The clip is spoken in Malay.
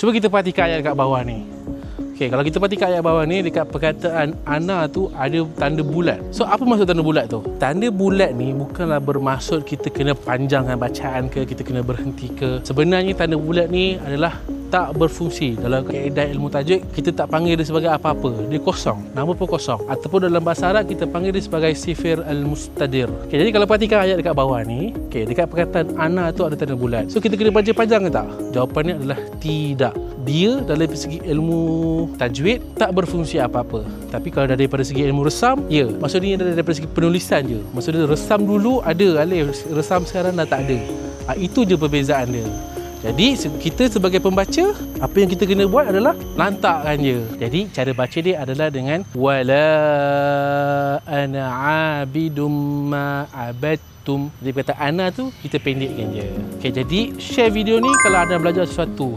Cuba kita perhatikan ayat kat bawah ni. Okey, kalau kita perhatikan ayat bawah ni, dekat perkataan ana tu ada tanda bulat. So apa maksud tanda bulat tu? Tanda bulat ni bukanlah bermaksud kita kena panjangkan bacaan ke, kita kena berhenti ke. Sebenarnya tanda bulat ni adalah tak berfungsi. Dalam kaedah ilmu tajwid, kita tak panggil dia sebagai apa-apa. Dia kosong, nama pun kosong. Ataupun dalam bahasa Arab, kita panggil dia sebagai sifir al-mustadir. Okay, jadi kalau perhatikan ayat dekat bawah ni, okay, dekat perkataan ana tu ada tanda bulat. So kita kena baca panjang ke tak? Jawapannya adalah tidak. Dia dalam segi ilmu tajwid tak berfungsi apa-apa. Tapi kalau daripada segi ilmu resam, ya. Maksudnya daripada segi penulisan je. Maksudnya resam dulu ada alif, resam sekarang dah tak ada. Itu je perbezaan dia. Jadi kita sebagai pembaca, apa yang kita kena buat adalah lantakkan je. Jadi cara baca dia adalah dengan wala ana abidum ma abadtum. Jadi kata ana tu kita pendekkan je. Okey, jadi share video ni kalau anda belajar sesuatu.